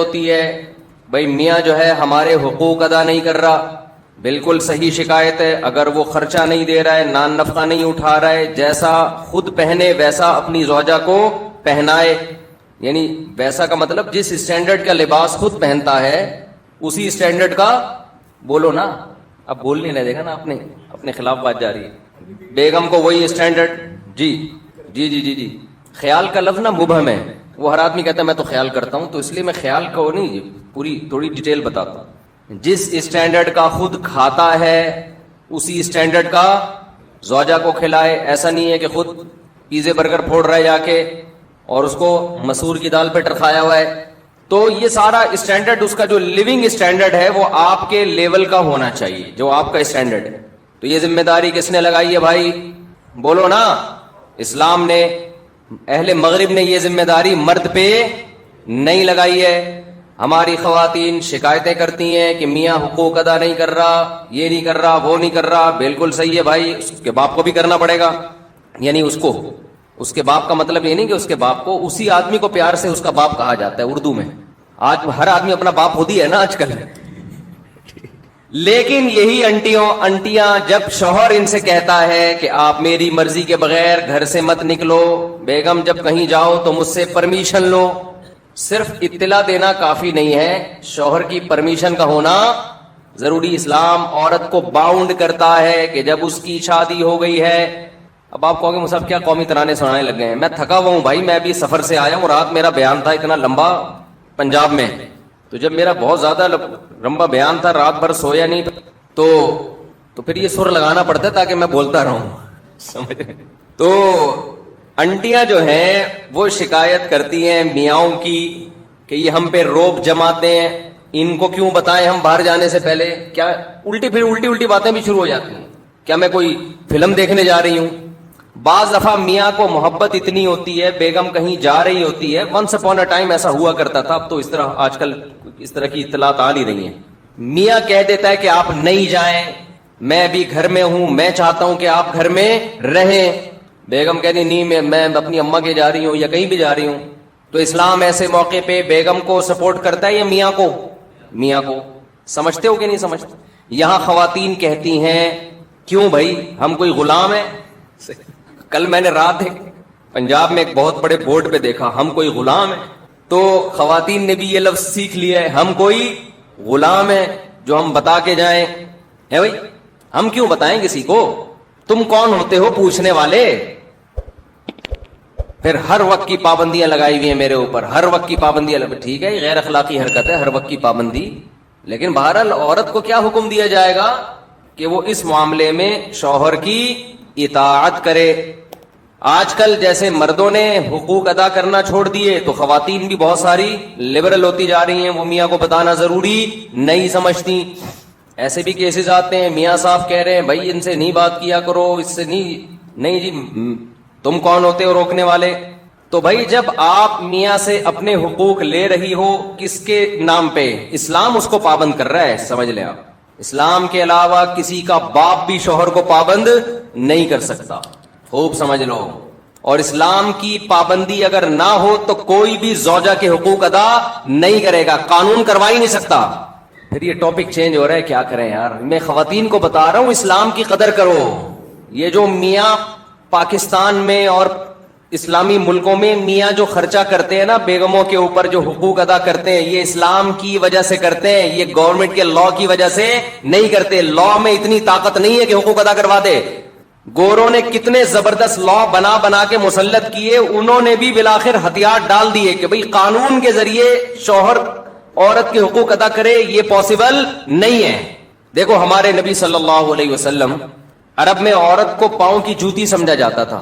ہوتی ہے بھائی میاں جو ہے ہمارے حقوق ادا نہیں کر رہا، بالکل صحیح شکایت ہے. اگر وہ خرچہ نہیں دے رہا ہے، نان نفقہ نہیں اٹھا رہا ہے، جیسا خود پہنے ویسا اپنی زوجہ کو پہنائے، یعنی ویسا کا مطلب جس اسٹینڈرڈ کا لباس خود پہنتا ہے اسی اسٹینڈرڈ کا، بولو نا، اب بول نہیں رہے، دیکھا نا اپنے خلاف بات جاری ہے. بیگم کو وہی اسٹینڈرڈ، جی جی جی جی جی خیال کا لفظ نا مبہم ہے، وہ ہر آدمی کہتا ہے میں تو خیال کرتا ہوں، تو اس لیے میں خیال کو نہیں پوری تھوڑی ڈیٹیل بتاتا ہوں. جس اسٹینڈرڈ کا خود کھاتا ہے اسی اسٹینڈرڈ کا زوجہ کو کھلائے. ایسا نہیں ہے کہ خود پیزے برگر پھوڑ رہا ہے جا کے اور اس کو مسور کی دال پہ ٹرکھایا ہوا ہے. تو یہ سارا اسٹینڈرڈ، اس کا جو لیونگ اسٹینڈرڈ ہے وہ آپ کے لیول کا ہونا چاہیے، جو آپ کا اسٹینڈرڈ ہے. تو یہ ذمہ داری کس نے لگائی ہے بھائی؟ بولو نا. اسلام نے، اہل مغرب نے یہ ذمہ داری مرد پہ نہیں لگائی ہے. ہماری خواتین شکایتیں کرتی ہیں کہ میاں حقوق ادا نہیں کر رہا، یہ نہیں کر رہا، وہ نہیں کر رہا. بالکل صحیح ہے بھائی، اس کے باپ کو بھی کرنا پڑے گا. یعنی اس کے باپ کا مطلب یہ نہیں کہ اس کے باپ کو، اسی آدمی کو پیار سے اس کا باپ کہا جاتا ہے اردو میں. آج ہر آدمی اپنا باپ خود ہی ہے نا آج کل. لیکن یہی انٹیاں جب شوہر ان سے کہتا ہے کہ آپ میری مرضی کے بغیر گھر سے مت نکلو، بیگم جب کہیں جاؤ تو مجھ سے پرمیشن لو. صرف اطلاع دینا کافی نہیں ہے، شوہر کی پرمیشن کا ہونا ضروری. اسلام عورت کو باؤنڈ کرتا ہے کہ جب اس کی شادی ہو گئی ہے. اب آپ کہو گے مصعب کیا قومی ترانے سنانے لگ گئے ہیں؟ میں تھکا ہوا ہوں بھائی، میں ابھی سفر سے آیا ہوں، رات میرا بیان تھا اتنا لمبا پنجاب میں. تو جب میرا بہت زیادہ لمبا بیان تھا، رات بھر سویا نہیں، تو پھر یہ سر لگانا پڑتا ہے تاکہ میں بولتا رہوں. سمجھ؟ تو انٹیاں جو ہیں وہ شکایت کرتی ہیں میاؤں کی کہ یہ ہم پہ روب جماتے ہیں. ان کو کیوں بتائیں ہم باہر جانے سے پہلے؟ کیا الٹی باتیں بھی شروع ہو جاتی ہیں. کیا میں کوئی فلم دیکھنے جا رہی ہوں؟ بعض دفعہ میاں کو محبت اتنی ہوتی ہے، بیگم کہیں جا رہی ہوتی ہے. ونس اپون اے ٹائم ایسا ہوا کرتا تھا، اب تو اس طرح آج کل اس طرح کی اطلاعات آ نہیں رہی ہیں. میاں کہہ دیتا ہے کہ آپ نہیں جائیں، میں ابھی گھر میں ہوں، میں چاہتا ہوں کہ آپ گھر میں رہیں. بیگم کہتی نہیں، میں اپنی اماں کے جا رہی ہوں یا کہیں بھی جا رہی ہوں. تو اسلام ایسے موقع پہ بیگم کو سپورٹ کرتا ہے یا میاں کو؟ میاں کو. سمجھتے ہو کہ نہیں سمجھتے؟ یہاں خواتین کہتی ہیں کیوں بھائی ہم کوئی غلام ہیں؟ کل میں نے رات پنجاب میں ایک بہت بڑے بورڈ پہ دیکھا ہم کوئی غلام ہیں. تو خواتین نے بھی یہ لفظ سیکھ لیا ہے، ہم کوئی غلام ہیں جو ہم بتا کے جائیں. ہے بھائی، ہم کیوں بتائیں کسی کو؟ تم کون ہوتے ہو پوچھنے والے؟ پھر ہر وقت کی پابندیاں لگائی ہوئی ہیں میرے اوپر، ہر وقت کی پابندیاں ٹھیک ہے، غیر اخلاقی حرکت ہے ہر وقت کی پابندی. لیکن بہرحال عورت کو کیا حکم دیا جائے گا کہ وہ اس معاملے میں شوہر کی اطاعت کرے. آج کل جیسے مردوں نے حقوق ادا کرنا چھوڑ دیے تو خواتین بھی بہت ساری لبرل ہوتی جا رہی ہیں، وہ میاں کو بتانا ضروری نہیں سمجھتی. ایسے بھی کیسز آتے ہیں، میاں صاحب کہہ رہے ہیں بھائی ان سے نہیں بات کیا کرو، اس سے نہیں جی تم کون ہوتے ہو روکنے والے؟ تو بھائی جب آپ میاں سے اپنے حقوق لے رہی ہو کس کے نام پہ؟ اسلام اس کو پابند کر رہا ہے، سمجھ لیں آپ. اسلام کے علاوہ کسی کا باپ بھی شوہر کو پابند نہیں کر سکتا، خوب سمجھ لو. اور اسلام کی پابندی اگر نہ ہو تو کوئی بھی زوجہ کے حقوق ادا نہیں کرے گا، قانون کروا ہی نہیں سکتا. پھر یہ ٹاپک چینج ہو رہا ہے، کیا کریں یار. میں خواتین کو بتا رہا ہوں اسلام کی قدر کرو. یہ جو میاں پاکستان میں اور اسلامی ملکوں میں میاں جو خرچہ کرتے ہیں نا بیگموں کے اوپر، جو حقوق ادا کرتے ہیں، یہ اسلام کی وجہ سے کرتے ہیں، یہ گورنمنٹ کے لا کی وجہ سے نہیں کرتے. لا میں اتنی طاقت نہیں ہے کہ حقوق ادا کروا دے. گوروں نے کتنے زبردست لا بنا کے مسلط کیے، انہوں نے بھی بالآخر ہتھیار ڈال دیے کہ بھئی قانون کے ذریعے شوہر عورت کے حقوق ادا کرے، یہ پاسبل نہیں ہے. دیکھو ہمارے نبی صلی اللہ علیہ وسلم، عرب میں عورت کو پاؤں کی جوتی سمجھا جاتا تھا،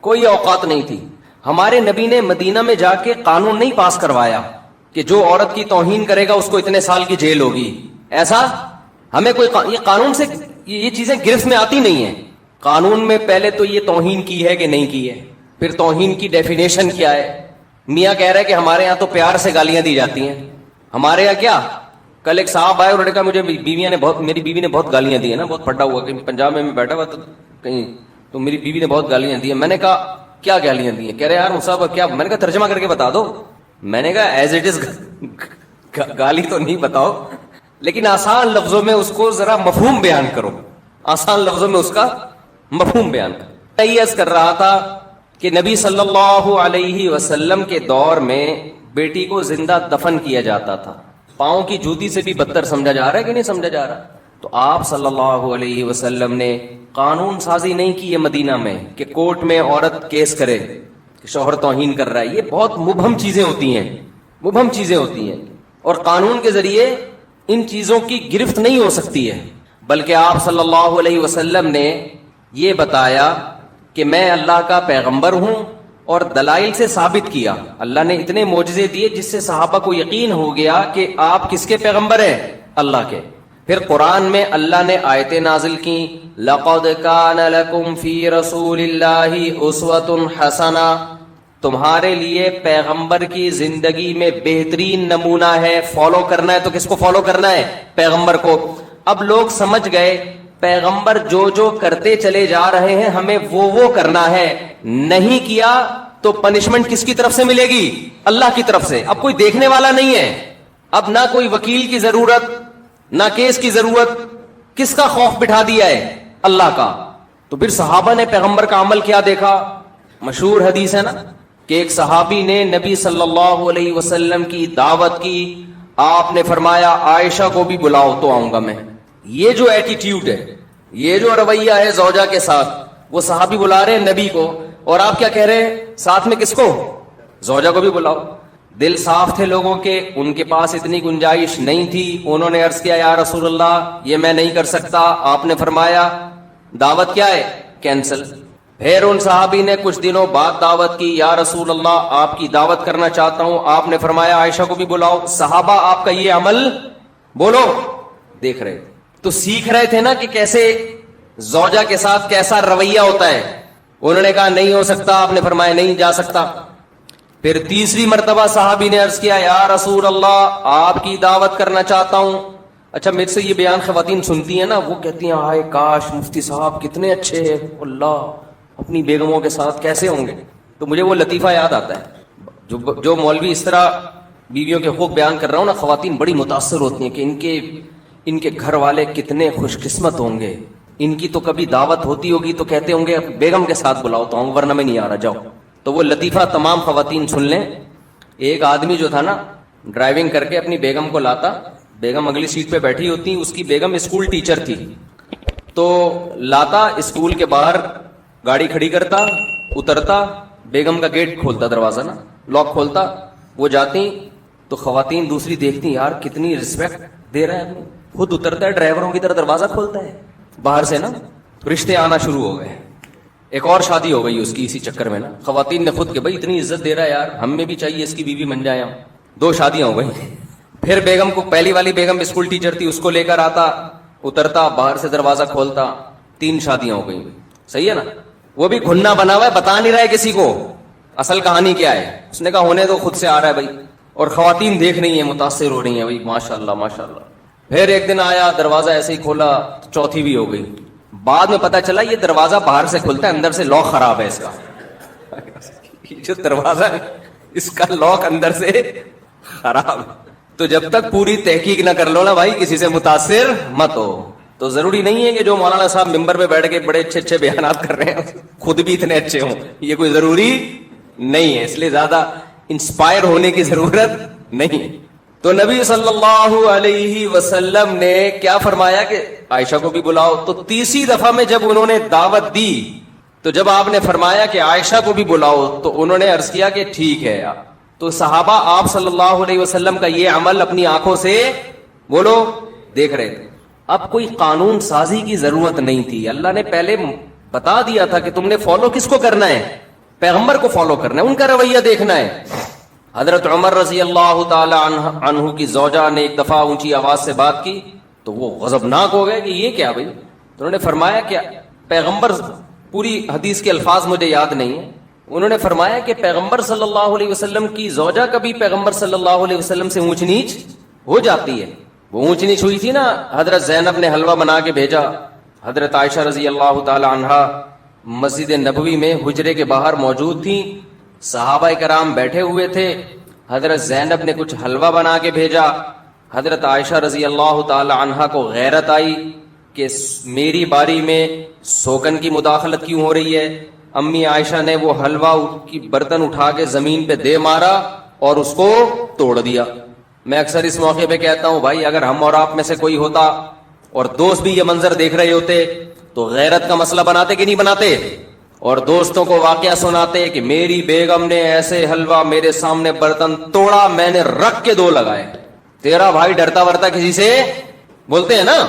کوئی اوقات نہیں تھی. ہمارے نبی نے مدینہ میں جا کے قانون نہیں پاس کروایا کہ جو عورت کی توہین کرے گا اس کو اتنے سال کی جیل ہوگی. ایسا ہمیں کوئی یہ قانون سے یہ چیزیں گرفت میں آتی نہیں ہیں. قانون میں پہلے تو یہ توہین کی ہے کہ نہیں کی ہے، پھر توہین کی ڈیفینیشن کیا ہے. میاں کہہ رہا ہے کہ ہمارے یہاں تو پیار سے گالیاں دی جاتی ہیں، ہمارے یہاں کیا؟ کل ایک صاحب آئے، انہوں نے کہا مجھے میری بیوی نے بہت گالیاں دی ہیں نا، بہت پھٹا ہوا کہ پنجاب میں بیٹھا ہوا تو میری بیوی نے بہت گالیاں دی ہیں. میں نے کہا کیا گالیاں دی ہیں؟ کہہ رہے یار صاحب کیا؟ میں نے کہا ترجمہ کر کے بتا دو. میں نے کہا ایز اٹ از گالی تو نہیں بتاؤ لیکن آسان لفظوں میں اس کو ذرا مفہوم بیان کرو, آسان لفظوں میں اس کا مفہوم بیان کرو. یہ عرض کر رہا تھا کہ نبی صلی اللہ علیہ وسلم کے دور میں بیٹی کو زندہ دفن کیا جاتا تھا. پاؤں کی جوتی سے بھی بدتر سمجھا جا رہا ہے کہ نہیں سمجھا جا رہا؟ تو آپ صلی اللہ علیہ وسلم نے قانون سازی نہیں کی ہے مدینہ میں کہ کورٹ میں عورت کیس کرے کہ شوہر توہین کر رہا ہے. یہ بہت مبہم چیزیں ہوتی ہیں, مبہم چیزیں ہوتی ہیں, اور قانون کے ذریعے ان چیزوں کی گرفت نہیں ہو سکتی ہے. بلکہ آپ صلی اللہ علیہ وسلم نے یہ بتایا کہ میں اللہ کا پیغمبر ہوں, اور دلائل سے ثابت کیا. اللہ نے اتنے معجزے دیے جس سے صحابہ کو یقین ہو گیا کہ آپ کس کے پیغمبر ہیں؟ اللہ کے. پھر قرآن میں اللہ نے آیتیں نازل کی, لَقَدْ كَانَ لَكُمْ فِي رَسُولِ اللَّهِ أُسْوَةٌ حَسَنَةٌ, تمہارے لیے پیغمبر کی زندگی میں بہترین نمونہ ہے. فالو کرنا ہے تو کس کو فالو کرنا ہے؟ پیغمبر کو. اب لوگ سمجھ گئے پیغمبر جو جو کرتے چلے جا رہے ہیں ہمیں وہ کرنا ہے, نہیں کیا تو پنشمنٹ کس کی طرف سے ملے گی؟ اللہ کی طرف سے. اب کوئی دیکھنے والا نہیں ہے, اب نہ کوئی وکیل کی ضرورت نہ کیس کی ضرورت. کس کا خوف بٹھا دیا ہے؟ اللہ کا. تو پھر صحابہ نے پیغمبر کا عمل کیا دیکھا؟ مشہور حدیث ہے نا کہ ایک صحابی نے نبی صلی اللہ علیہ وسلم کی دعوت کی, آپ نے فرمایا عائشہ کو بھی بلاؤ تو آؤں گا میں. یہ جو ایٹیٹیوڈ ہے, یہ جو رویہ ہے زوجہ کے ساتھ, وہ صحابی بلا رہے ہیں نبی کو, اور آپ کیا کہہ رہے ہیں ساتھ میں کس کو؟ زوجہ کو بھی بلاؤ. دل صاف تھے لوگوں کے, ان کے پاس اتنی گنجائش نہیں تھی. انہوں نے عرض کیا یا رسول اللہ یہ میں نہیں کر سکتا. آپ نے فرمایا دعوت کیا ہے؟ کینسل. پھر ان صحابی نے کچھ دنوں بعد دعوت کی, یا رسول اللہ آپ کی دعوت کرنا چاہتا ہوں. آپ نے فرمایا عائشہ کو بھی بلاؤ. صحابہ آپ کا یہ عمل بولو دیکھ رہے, تو سیکھ رہے تھے نا کہ کیسے زوجہ کے ساتھ کیسا رویہ ہوتا ہے. انہوں نے کہا نہیں ہو سکتا. آپ نے فرمایا نہیں جا سکتا. پھر تیسری مرتبہ صحابی نے عرض کیا یا رسول اللہ آپ کی دعوت کرنا چاہتا ہوں. اچھا میرے سے یہ بیان خواتین سنتی ہیں نا, وہ کہتی ہیں ہائے کاش مفتی صاحب کتنے اچھے ہیں, اللہ اپنی بیگموں کے ساتھ کیسے ہوں گے. تو مجھے وہ لطیفہ یاد آتا ہے جو مولوی اس طرح بیویوں کے حقوق بیان کر رہا ہوں نا, خواتین بڑی متاثر ہوتی ہیں کہ ان کے گھر والے کتنے خوش قسمت ہوں گے. ان کی تو کبھی دعوت ہوتی ہوگی تو کہتے ہوں گے بیگم کے ساتھ بلاؤ تو آؤں, ورنہ میں نہیں آ رہا, جاؤ. تو وہ لطیفہ تمام خواتین سن لیں. ایک آدمی جو تھا نا ڈرائیونگ کر کے اپنی بیگم کو لاتا, بیگم اگلی سیٹ پہ بیٹھی ہوتی, اس کی بیگم اسکول ٹیچر تھی, تو لاتا اسکول کے باہر گاڑی کھڑی کرتا, اترتا, بیگم کا گیٹ کھولتا, دروازہ نا لاک کھولتا, وہ جاتی تو خواتین دوسری دیکھتی یار کتنی رسپیکٹ دے رہا ہے, خود اترتا ہے ڈرائیوروں کی طرح دروازہ کھولتا ہے باہر سے نا. رشتے آنا شروع ہو گئے. ایک اور شادی ہو گئی اس کی اسی چکر میں نا, خواتین نے خود کہ بھائی اتنی عزت دے رہا ہے یار ہم میں بھی چاہیے اس کی بیوی بن جائے. 2 شادیاں ہو گئی. پھر بیگم کو, پہلی والی بیگم اسکول ٹیچر تھی, اس کو لے کر آتا, اترتا, باہر سے دروازہ کھولتا. 3 شادیاں ہو گئی. صحیح ہے نا. وہ بھی گھننا بنا ہوا ہے, بتا نہیں رہا ہے کسی کو اصل کہانی کیا ہے. اس نے کہا ہونے تو خود سے آ رہا ہے بھائی, اور خواتین دیکھ رہی ہیں متاثر ہو رہی ہیں بھائی ماشاء اللہ ماشاء اللہ. پھر ایک دن آیا, دروازہ ایسے ہی کھولا, چوتھی بھی ہو گئی. بعد میں پتا چلا یہ دروازہ باہر سے کھلتا ہے, اندر سے لاک خراب ہے اس کا. جو دروازہ ہے اس کا لاک اندر سے خراب ہے. تو جب تک پوری تحقیق نہ کر لو نا بھائی کسی سے متاثر مت ہو. تو ضروری نہیں ہے کہ جو مولانا صاحب ممبر پہ بیٹھ کے بڑے اچھے اچھے بیانات کر رہے ہیں خود بھی اتنے اچھے ہوں, یہ کوئی ضروری نہیں ہے. اس لیے زیادہ انسپائر ہونے کی ضرورت نہیں. تو نبی صلی اللہ علیہ وسلم نے کیا فرمایا کہ عائشہ کو بھی بلاؤ. تو تیسری دفعہ میں جب انہوں نے دعوت دی تو جب آپ نے فرمایا کہ عائشہ کو بھی بلاؤ تو انہوں نے عرض کیا کہ ٹھیک ہے. تو صحابہ آپ صلی اللہ علیہ وسلم کا یہ عمل اپنی آنکھوں سے بولو دیکھ رہے تھے. اب کوئی قانون سازی کی ضرورت نہیں تھی. اللہ نے پہلے بتا دیا تھا کہ تم نے فالو کس کو کرنا ہے؟ پیغمبر کو فالو کرنا ہے, ان کا رویہ دیکھنا ہے. حضرت عمر رضی اللہ تعالی عنہ کی زوجہ نے ایک دفعہ اونچی آواز سے بات کی تو وہ غضبناک ہو گئے کہ یہ کیا بھائی. تو انہوں نے فرمایا کہ پیغمبر, پوری حدیث کے الفاظ مجھے یاد نہیں ہیں, انہوں نے فرمایا کہ پیغمبر صلی اللہ علیہ وسلم کی زوجہ کبھی پیغمبر صلی اللہ علیہ وسلم سے اونچ نیچ ہو جاتی ہے. وہ اونچ نیچ ہوئی تھی نا, حضرت زینب نے حلوہ بنا کے بھیجا, حضرت عائشہ رضی اللہ تعالی عنہا مسجد نبوی میں حجرے کے باہر موجود تھی, صحابہ کرام بیٹھے ہوئے تھے, حضرت زینب نے کچھ حلوہ بنا کے بھیجا. حضرت عائشہ رضی اللہ تعالی عنہا کو غیرت آئی کہ میری باری میں سوکن کی مداخلت کیوں ہو رہی ہے. امی عائشہ نے وہ حلوہ کی برتن اٹھا کے زمین پہ دے مارا اور اس کو توڑ دیا. میں اکثر اس موقع پہ کہتا ہوں بھائی اگر ہم اور آپ میں سے کوئی ہوتا اور دوست بھی یہ منظر دیکھ رہے ہوتے تو غیرت کا مسئلہ بناتے کہ نہیں بناتے, اور دوستوں کو واقعہ سناتے کہ میری بیگم نے ایسے حلوہ میرے سامنے برتن توڑا, میں نے رکھ کے 2 لگائے. تیرا بھائی ڈرتا ورتا کسی سے بولتے ہیں نا.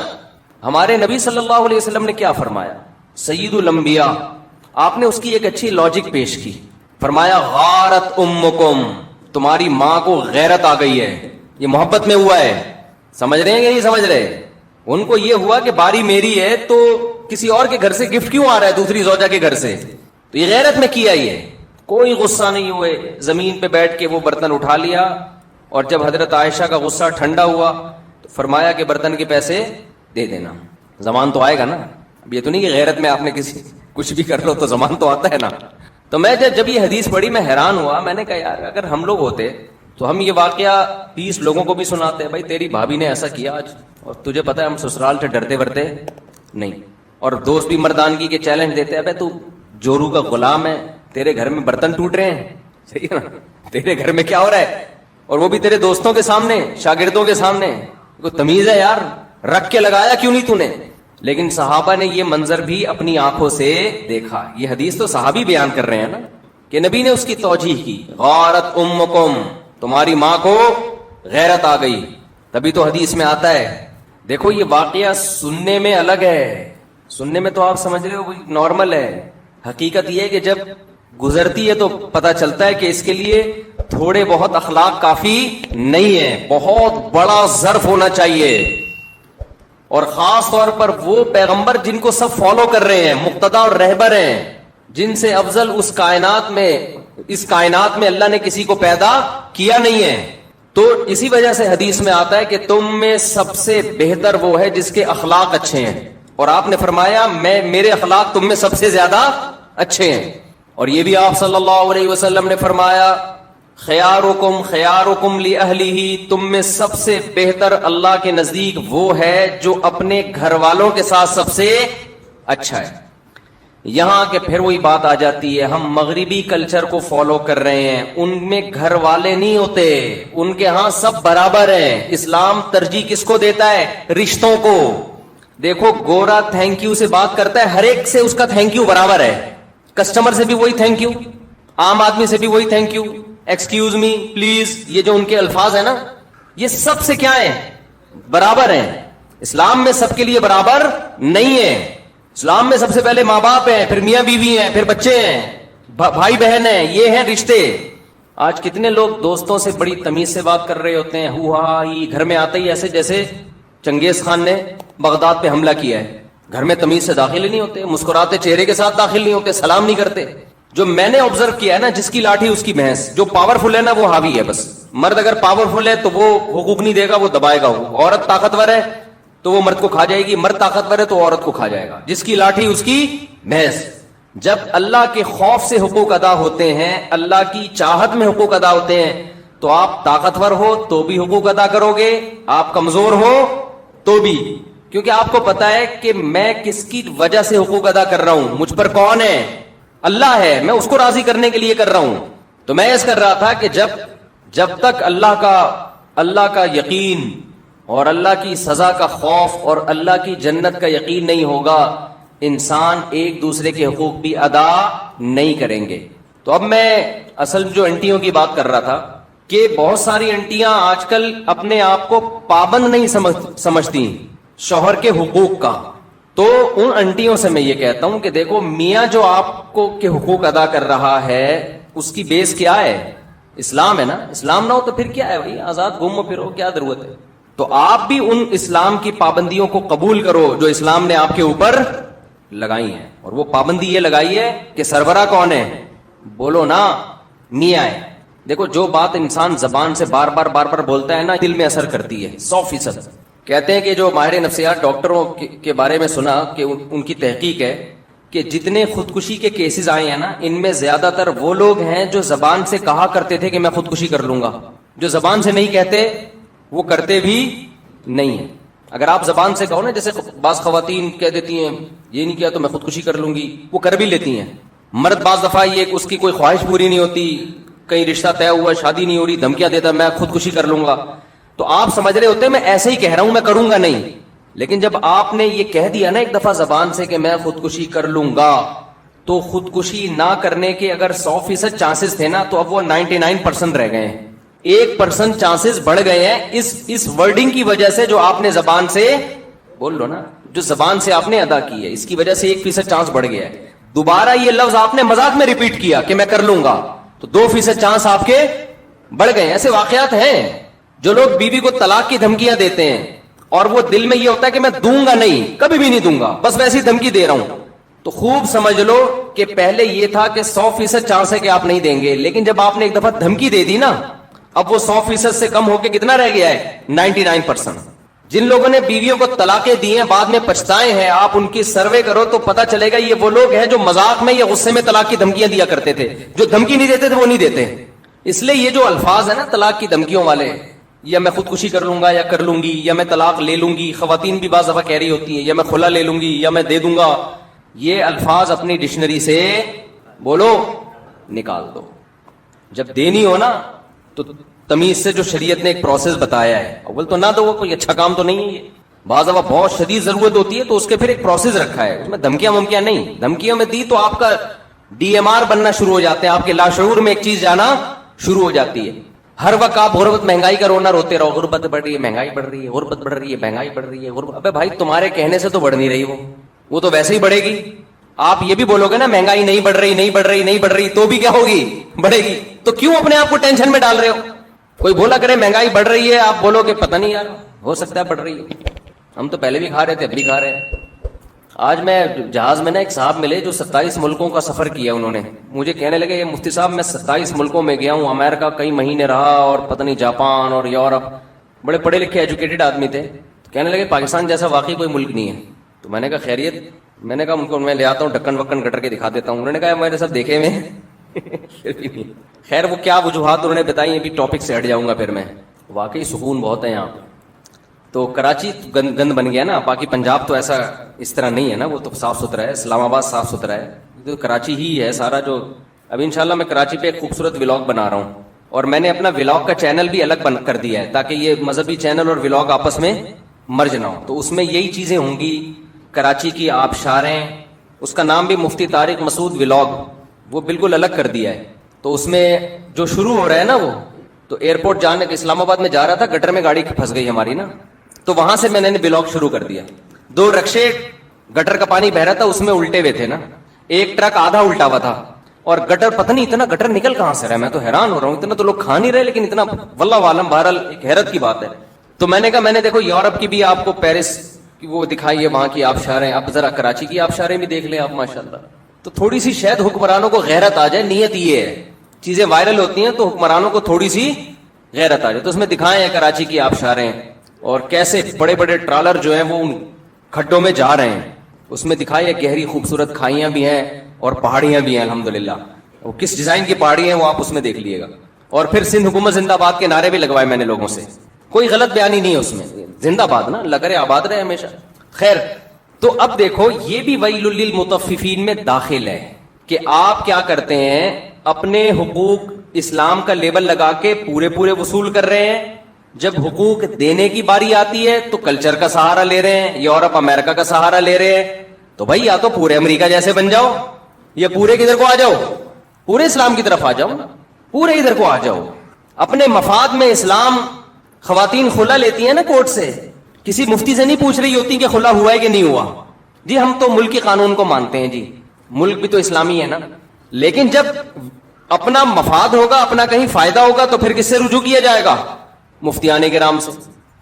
ہمارے نبی صلی اللہ علیہ وسلم نے کیا فرمایا, سید الانبیاء, آپ نے اس کی ایک اچھی لاجک پیش کی. فرمایا غارت امکم, تمہاری ماں کو غیرت آ گئی ہے. یہ محبت میں ہوا ہے, سمجھ رہے ہیں کہ نہیں سمجھ رہے. ان کو یہ ہوا کہ باری میری ہے تو کسی اور کے گھر سے گفٹ کیوں آ رہا ہے, دوسری زوجہ کے گھر سے, تو یہ غیرت میں کیا ہی ہے. کوئی غصہ نہیں ہوئے, زمین پہ بیٹھ کے وہ برتن اٹھا لیا. اور جب حضرت عائشہ کا غصہ ٹھنڈا ہوا تو فرمایا کہ برتن کے پیسے دے دینا. زمان تو آئے گا نا, اب یہ تو نہیں کہ غیرت میں آپ نے کسی کچھ بھی کر لو تو زمان تو آتا ہے نا. تو میں جب یہ حدیث پڑھی میں حیران ہوا. میں نے کہا یار اگر ہم لوگ ہوتے تو ہم یہ واقعہ 20 لوگوں کو بھی سناتے, بھائی تیری بھابھی نے ایسا کیا آج, اور تجھے پتا ہے ہم سسرال سے ڈرتے ورتے نہیں. اور دوست بھی مردانگی کے چیلنج دیتے ہیں, تو جورو کا غلام ہے, تیرے گھر میں برتن ٹوٹ رہے ہیں, صحیح ہے نا, تیرے گھر میں کیا ہو رہا ہے, اور وہ بھی تیرے دوستوں کے سامنے, شاگردوں کے سامنے. کوئی تمیز ہے یار, رکھ کے لگایا کیوں نہیں تو نے. لیکن صحابہ نے یہ منظر بھی اپنی آنکھوں سے دیکھا. یہ حدیث تو صحابی بیان کر رہے ہیں نا, کہ نبی نے اس کی توجیح کی. غارت امکم, تمہاری ماں کو غیرت آ گئی. تبھی تو حدیث میں آتا ہے. دیکھو یہ واقعہ سننے میں الگ ہے, سننے میں تو آپ سمجھ رہے ہو نارمل ہے. حقیقت یہ ہے کہ جب گزرتی ہے تو پتہ چلتا ہے کہ اس کے لیے تھوڑے بہت اخلاق کافی نہیں ہے, بہت بڑا ظرف ہونا چاہیے. اور خاص طور پر وہ پیغمبر جن کو سب فالو کر رہے ہیں, مقتدا اور رہبر ہیں, جن سے افضل اس کائنات میں اللہ نے کسی کو پیدا کیا نہیں ہے. تو اسی وجہ سے حدیث میں آتا ہے کہ تم میں سب سے بہتر وہ ہے جس کے اخلاق اچھے ہیں. اور آپ نے فرمایا میرے اخلاق تم میں سب سے زیادہ اچھے ہیں. اور یہ بھی آپ صلی اللہ علیہ وسلم نے فرمایا خیارکم خیارکم لأہلہ, تم میں سب سے بہتر اللہ کے نزدیک وہ ہے جو اپنے گھر والوں کے ساتھ سب سے اچھا ہے. یہاں کہ پھر وہی بات آ جاتی ہے, ہم مغربی کلچر کو فالو کر رہے ہیں, ان میں گھر والے نہیں ہوتے, ان کے ہاں سب برابر ہیں. اسلام ترجیح کس کو دیتا ہے, رشتوں کو. دیکھو گورا تھینک یو سے بات کرتا ہے, ہر ایک سے اس کا تھینک یو برابر ہے. کسٹمر سے بھی وہی تھینک یو, عام آدمی سے بھی وہی thank you, excuse me, please, یہ جو ان کے الفاظ ہیں نا, یہ سب سے کیا ہیں, برابر ہیں. اسلام میں سب کے لیے برابر نہیں ہے. اسلام میں سب سے پہلے ماں باپ ہیں, پھر میاں بیوی ہیں, پھر بچے ہیں, بھائی بہن ہیں, یہ ہیں رشتے. آج کتنے لوگ دوستوں سے بڑی تمیز سے بات کر رہے ہوتے ہیں, ہوا ہی گھر میں آتے ہی ایسے جیسے چنگیز خان نے بغداد پہ حملہ کیا ہے. گھر میں تمیز سے داخل ہی نہیں ہوتے, مسکراتے چہرے کے ساتھ داخل نہیں ہوتے, سلام نہیں کرتے. جو میں نے آبزرو کیا ہے نا, جس کی لاٹھی اس کی بھینس, جو پاورفل ہے نا وہ حاوی ہے بس. مرد اگر پاورفل ہے تو وہ حقوق نہیں دے گا, وہ دبائے گا. عورت طاقتور ہے تو وہ مرد کو کھا جائے گی, مرد طاقتور ہے تو عورت کو کھا جائے گا. جس کی لاٹھی اس کی بھینس. جب اللہ کے خوف سے حقوق ادا ہوتے ہیں, اللہ کی چاہت میں حقوق ادا ہوتے ہیں, تو آپ طاقتور ہو تو بھی حقوق ادا کرو گے, آپ کمزور ہو تو بھی, کیونکہ آپ کو پتا ہے کہ میں کس کی وجہ سے حقوق ادا کر رہا ہوں, مجھ پر کون ہے, اللہ ہے, میں اس کو راضی کرنے کے لیے کر رہا ہوں. تو میں اس کر رہا تھا کہ جب تک اللہ کا یقین اور اللہ کی سزا کا خوف اور اللہ کی جنت کا یقین نہیں ہوگا, انسان ایک دوسرے کے حقوق بھی ادا نہیں کریں گے. تو اب میں اصل جو انٹیوں کی بات کر رہا تھا کہ بہت ساری انٹیاں آج کل اپنے آپ کو پابند نہیں سمجھتی شوہر کے حقوق کا. تو ان انٹیوں سے میں یہ کہتا ہوں کہ دیکھو میاں جو آپ کو کے حقوق ادا کر رہا ہے, اس کی بیس کیا ہے, اسلام ہے نا. اسلام نہ ہو تو پھر کیا ہے بھائی, آزاد گھومو پھرو, کیا ضرورت ہے. تو آپ بھی ان اسلام کی پابندیوں کو قبول کرو جو اسلام نے آپ کے اوپر لگائی ہیں. اور وہ پابندی یہ لگائی ہے کہ سربراہ کون ہے, بولو نا, میاں ہے. دیکھو جو بات انسان زبان سے بار بار بولتا ہے نا, دل میں اثر کرتی ہے 100%. کہتے ہیں کہ جو ماہر نفسیات ڈاکٹروں کے بارے میں سنا کہ ان کی تحقیق ہے کہ جتنے خودکشی کے کیسز آئے ہیں نا، ان میں زیادہ تر وہ لوگ ہیں جو زبان سے کہا کرتے تھے کہ میں خودکشی کر لوں گا. جو زبان سے نہیں کہتے وہ کرتے بھی نہیں ہیں. اگر آپ زبان سے کہو نا، جیسے بعض خواتین کہہ دیتی ہیں یہ نہیں کیا تو میں خودکشی کر لوں گی، وہ کر بھی لیتی ہیں. مرد بعض دفعہ یہ اس کی کوئی خواہش پوری نہیں ہوتی، کہیں رشتہ طے ہوا، شادی نہیں ہو رہی، دھمکیاں دیتا میں خودکشی کر لوں گا. تو آپ سمجھ رہے ہوتے ہیں میں ایسے ہی کہہ رہا ہوں، میں کروں گا نہیں. لیکن جب آپ نے یہ کہہ دیا نا ایک دفعہ زبان سے کہ میں خودکشی کر لوں گا، تو خودکشی نہ کرنے کے اگر 100% چانسز تھے نا، تو اب وہ 99% رہ گئے ہیں. 1% چانسز بڑھ گئے ہیں اس ورڈنگ کی وجہ سے جو آپ نے زبان سے بول لو نا، جو زبان سے آپ نے ادا کی ہے، اس کی وجہ سے 1% چانس بڑھ گیا ہے. دوبارہ یہ لفظ آپ نے مذاق میں ریپیٹ کیا کہ میں کر لوں گا، تو 2% چانس آپ کے بڑھ گئے. ایسے واقعات ہیں. جو لوگ بیوی کو طلاق کی دھمکیاں دیتے ہیں اور وہ دل میں یہ ہوتا ہے کہ میں دوں گا نہیں، کبھی بھی نہیں دوں گا، بس ویسی دھمکی دے رہا ہوں، تو خوب سمجھ لو کہ پہلے یہ تھا کہ 100% چانس ہے کہ آپ نہیں دیں گے. لیکن جب آپ نے ایک دفعہ دھمکی دے دی نا، اب وہ 100% سے کم ہو کے کتنا رہ گیا ہے؟ 99%. جن لوگوں نے بیویوں کو طلاقیں دی ہیں بعد میں پچھتائے ہیں، آپ ان کی سروے کرو تو پتہ چلے گا یہ وہ لوگ ہیں جو مذاق میں یا غصے میں طلاق کی دھمکیاں دیا کرتے تھے. جو دھمکی نہیں دیتے تھے وہ نہیں دیتے. اس لیے یہ جو الفاظ ہیں نا طلاق کی دھمکیوں والے، یا میں خودکشی کر لوں گا یا کر لوں گی، یا میں طلاق لے لوں گی، خواتین بھی بعض دفعہ کہہ رہی ہوتی ہیں یا میں خلا لے لوں گی یا میں دے دوں گا، یہ الفاظ اپنی ڈکشنری سے بولو نکال دو. جب دینی ہو نا تو تمیز سے جو شریعت نے ایک پروسیس بتایا ہے، اول تو نہ دو، وہ کوئی اچھا کام تو نہیں ہے یہ. بعض دفعہ بہت شدید ضرورت ہوتی ہے تو اس کے پھر ایک پروسیس رکھا ہے، اس میں دھمکیاں ومکیاں نہیں. دھمکیوں میں دی تو آپ کا DMR بننا شروع ہو جاتے ہیں، آپ کے لاشعور میں ایک چیز جانا شروع ہو جاتی ہے. ہر وقت آپ غربت مہنگائی کا رونا روتے رہو، غربت بڑھ رہی ہے، مہنگائی بڑھ رہی ہے، غربت بڑھ رہی ہے، مہنگائی بڑھ رہی ہے، غربت. ابے بھائی تمہارے کہنے سے تو بڑھ نہیں رہی، وہ تو ویسے ہی بڑھے گی. آپ یہ بھی بولو گے نا مہنگائی نہیں بڑھ رہی، نہیں بڑھ رہی، نہیں بڑھ رہی، تو بھی کیا ہوگی؟ بڑھے گی. تو کیوں اپنے آپ کو ٹینشن میں ڈال رہے ہو؟ کوئی بولا کرے مہنگائی بڑھ رہی ہے، آپ بولو کہ پتہ نہیں یار ہو سکتا ہے بڑھ رہی ہے، ہم تو پہلے بھی کھا رہے تھے اب بھی کھا رہے ہیں. آج میں جہاز میں نا ایک صاحب ملے جو 27 ملکوں کا سفر کیا. انہوں نے مجھے کہنے لگے یہ مفتی صاحب میں 27 ملکوں میں گیا ہوں، امریکہ کئی مہینے رہا اور پتہ نہیں جاپان اور یورپ. بڑے پڑھے لکھے ایجوکیٹڈ آدمی تھے. کہنے لگے پاکستان جیسا واقعی کوئی ملک نہیں ہے. تو میں نے کہا خیریت؟ میں نے کہا ان کو میں لے آتا ہوں ڈھکن وکن کٹر کے دکھا دیتا ہوں. انہوں نے کہا میں نے سب دیکھے ہوئے خیر وہ کیا وجوہات انہوں نے بتائی، ابھی ٹاپک سے ہٹ جاؤں گا. پھر میں واقعی سکون بہت ہے یہاں. تو کراچی گند بن گیا نا، باقی پنجاب تو ایسا اس طرح نہیں ہے نا، وہ تو صاف ستھرا ہے. اسلام آباد صاف ستھرا ہے، تو کراچی ہی ہے سارا. جو اب انشاءاللہ میں کراچی پہ ایک خوبصورت ولاگ بنا رہا ہوں، اور میں نے اپنا ولاگ کا چینل بھی الگ بند کر دیا ہے تاکہ یہ مذہبی چینل اور ولاگ آپس میں مرج نہ ہو. تو اس میں یہی چیزیں ہوں گی، کراچی کی آبشاریں. اس کا نام بھی مفتی طارق مسعود ولاگ، وہ بالکل الگ کر دیا ہے. تو اس میں جو شروع ہو رہا ہے نا، وہ تو ایئرپورٹ جانے کے اسلام آباد میں جا رہا تھا، گٹر میں گاڑی پھنس گئی ہماری نا، تو وہاں سے میں نے ولاگ شروع کر دیا. 2 رکشے گٹر کا پانی بہ رہا تھا، اس میں الٹے ہوئے تھے نا، ایک ٹرک آدھا الٹا ہوا تھا، اور گٹر پتہ نہیں اتنا گٹر نکل کہاں سے رہا. میں تو حیران ہو رہا ہوں، اتنا تو لوگ کھا نہیں رہے، لیکن اتنا واللہ عالم. بہرحال ایک حیرت کی بات ہے. تو میں نے کہا میں نے دیکھو یورپ کی بھی آپ کو پیرس کی وہ دکھائی ہے، وہاں کی آبشاریں، اب ذرا کراچی کی آبشاریں بھی دیکھ لیں آپ ماشاءاللہ. تو تھوڑی سی شاید حکمرانوں کو غیرت آ جائے. نیت یہ ہے، چیزیں وائرل ہوتی ہیں تو حکمرانوں کو تھوڑی سی غیرت آ جائے. تو اس میں دکھائے ہیں کراچی کی آبشاریں، اور کیسے بڑے بڑے ٹرالر جو ہیں وہ ان کھڈوں میں جا رہے ہیں. اس میں دکھائی ہے گہری خوبصورت کھائیاں بھی ہیں اور پہاڑیاں بھی ہیں الحمدللہ. وہ کس ڈیزائن کی پہاڑی ہیں وہ آپ اس میں دیکھ لیے گا. اور پھر سندھ حکومت زندہ باد کے نعرے بھی لگوائے میں نے لوگوں سے. کوئی غلط بیانی نہیں ہے اس میں، زندہ باد نا، لگ رہے آباد رہے ہمیشہ. خیر تو اب دیکھو یہ بھی ویل للمطففین میں داخل ہے کہ آپ کیا کرتے ہیں، اپنے حقوق اسلام کا لیبل لگا کے پورے پورے وصول کر رہے ہیں. جب حقوق دینے کی باری آتی ہے تو کلچر کا سہارا لے رہے ہیں، یورپ امریکہ کا سہارا لے رہے ہیں. تو بھائی یا تو پورے امریکہ جیسے بن جاؤ، یا پورے کدھر کو آ جاؤ، پورے اسلام کی طرف آ جاؤ نا، پورے ادھر کو آ جاؤ. اپنے مفاد میں اسلام. خواتین خلا لیتی ہیں نا کورٹ سے، کسی مفتی سے نہیں پوچھ رہی ہوتی کہ خلا ہوا ہے کہ نہیں ہوا. جی ہم تو ملک کے قانون کو مانتے ہیں، جی ملک بھی تو اسلامی ہے نا. لیکن جب اپنا مفاد ہوگا، اپنا کہیں فائدہ ہوگا، تو پھر کس سے رجوع کیا جائے گا؟ مفتیان کرام سے.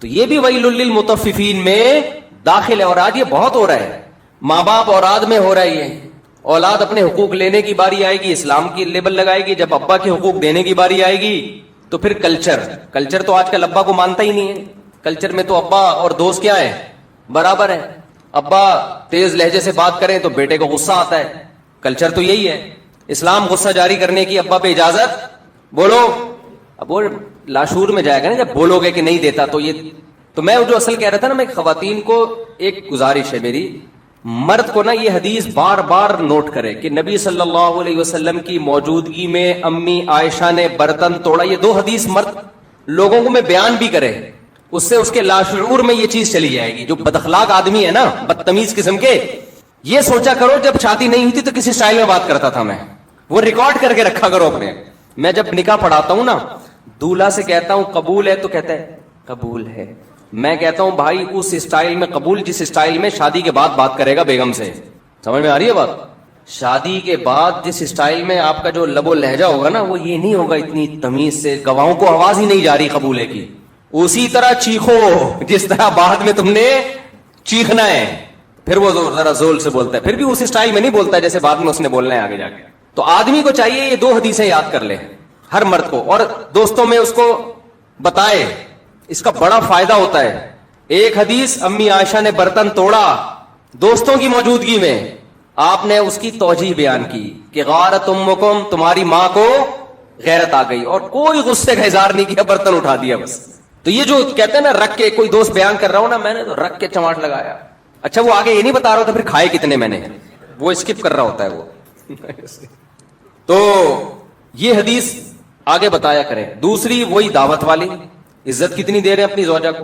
تو یہ بھی ویل للمطففین میں داخل ہے. اور آج یہ بہت ہو رہا ہے، ماں باپ اولاد میں ہو رہا ہے. یہ اولاد اپنے حقوق لینے کی باری آئے گی، اسلام کی لیبل لگائے گی. جب ابا کے حقوق دینے کی باری آئے گی تو پھر کلچر تو آج کل ابا کو مانتا ہی نہیں ہے. کلچر میں تو ابا اور دوست کیا ہے؟ برابر ہے. ابا تیز لہجے سے بات کریں تو بیٹے کو غصہ آتا ہے. کلچر تو یہی ہے. اسلام غصہ جاری کرنے کی ابا پہ اجازت, بولو. اب وہ لاشور میں جائے گا نا جب بولو گے کہ نہیں دیتا تو یہ. تو میں جو اصل کہہ رہا تھا نا, میں خواتین کو ایک گزارش ہے میری, مرد کو نا یہ حدیث بار بار نوٹ کرے کہ نبی صلی اللہ علیہ وسلم کی موجودگی میں امی عائشہ نے برتن توڑا. یہ 2 حدیث مرد لوگوں کو میں بیان بھی کرے, اس سے اس کے لاشعور میں یہ چیز چلی جائے گی. جو بداخلاق آدمی ہے نا, بدتمیز قسم کے, یہ سوچا کرو جب شادی نہیں ہوتی تو کسی سٹائل میں بات کرتا تھا میں, وہ ریکارڈ کر کے رکھا کرو اپنے. میں جب نکاح پڑھاتا ہوں نا, دولہا سے کہتا ہوں قبول ہے تو کہتا ہے قبول ہے. میں کہتا ہوں بھائی اس اسٹائل میں قبول جس اسٹائل میں شادی کے بعد بات کرے گا بیگم سے. سمجھ میں آ رہی ہے بات؟ شادی کے بعد جس اسٹائل میں آپ کا جو لب و لہجہ ہوگا نا, وہ یہ نہیں ہوگا اتنی تمیز سے, گواہوں کو آواز ہی نہیں جا رہی قبولے کی. اسی طرح چیخو جس طرح بعد میں تم نے چیخنا ہے. پھر وہ ذرا زول سے بولتا ہے, پھر بھی اس اسٹائل میں نہیں بولتا جیسے بعد میں اس نے بولنا ہے آگے جا کے. تو آدمی کو چاہیے یہ 2 حدیثیں یاد کر لے, ہر مرد کو, اور دوستوں میں اس کو بتائے. اس کا بڑا فائدہ ہوتا ہے. ایک حدیث امی عائشہ نے برتن توڑا دوستوں کی موجودگی میں, آپ نے اس کی توجیہ بیان کی کہ غارت امکم, تمہاری ماں کو غیرت آ گئی, اور کوئی غصے کا اظہار نہیں کیا, برتن اٹھا دیا بس. تو یہ جو کہتے ہیں نا رکھ کے, کوئی دوست بیان کر رہا ہوں نا, میں نے تو رکھ کے چماٹ لگایا. اچھا وہ آگے یہ نہیں بتا رہا ہوتا پھر کھائے کتنے میں نے, وہ اسکپ کر رہا ہوتا ہے وہ. تو یہ حدیث آگے بتایا کریں. دوسری وہی دعوت والی, عزت کتنی دے رہے ہیں اپنی زوجہ کو.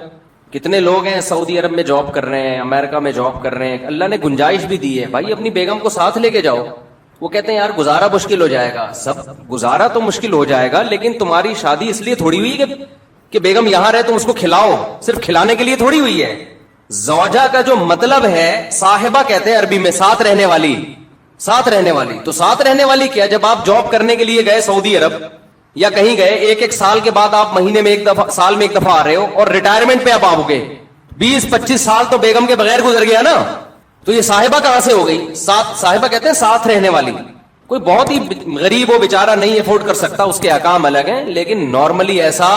کتنے لوگ ہیں سعودی عرب میں جاب کر رہے ہیں, امریکہ میں جاب کر رہے ہیں, اللہ نے گنجائش بھی دی ہے بھائی اپنی بیگم کو ساتھ لے کے جاؤ. وہ کہتے ہیں یار گزارا مشکل ہو جائے گا. سب گزارا تو مشکل ہو جائے گا, لیکن تمہاری شادی اس لیے تھوڑی ہوئی کہ بیگم یہاں رہے تم اس کو کھلاؤ, صرف کھلانے کے لیے تھوڑی ہوئی ہے. زوجہ کا جو مطلب ہے, صاحبہ کہتے ہیں عربی میں, ساتھ رہنے والی. ساتھ رہنے والی تو ساتھ رہنے والی کیا, جب آپ جاب کرنے کے لیے گئے سعودی عرب یا کہیں گئے, ایک سال کے بعد آپ مہینے میں ایک دفعہ, سال میں ایک دفعہ آ رہے ہو, اور ریٹائرمنٹ پہ اب آپ گئے, 20-25 سال تو بیگم کے بغیر گزر گیا نا. تو یہ صاحبہ کہاں سے ہو گئی؟ صاحبہ کہتے ہیں ساتھ رہنے والی. کوئی بہت ہی غریب ہو بیچارہ نہیں افورڈ کر سکتا, اس کے احکام الگ ہیں, لیکن نارملی ایسا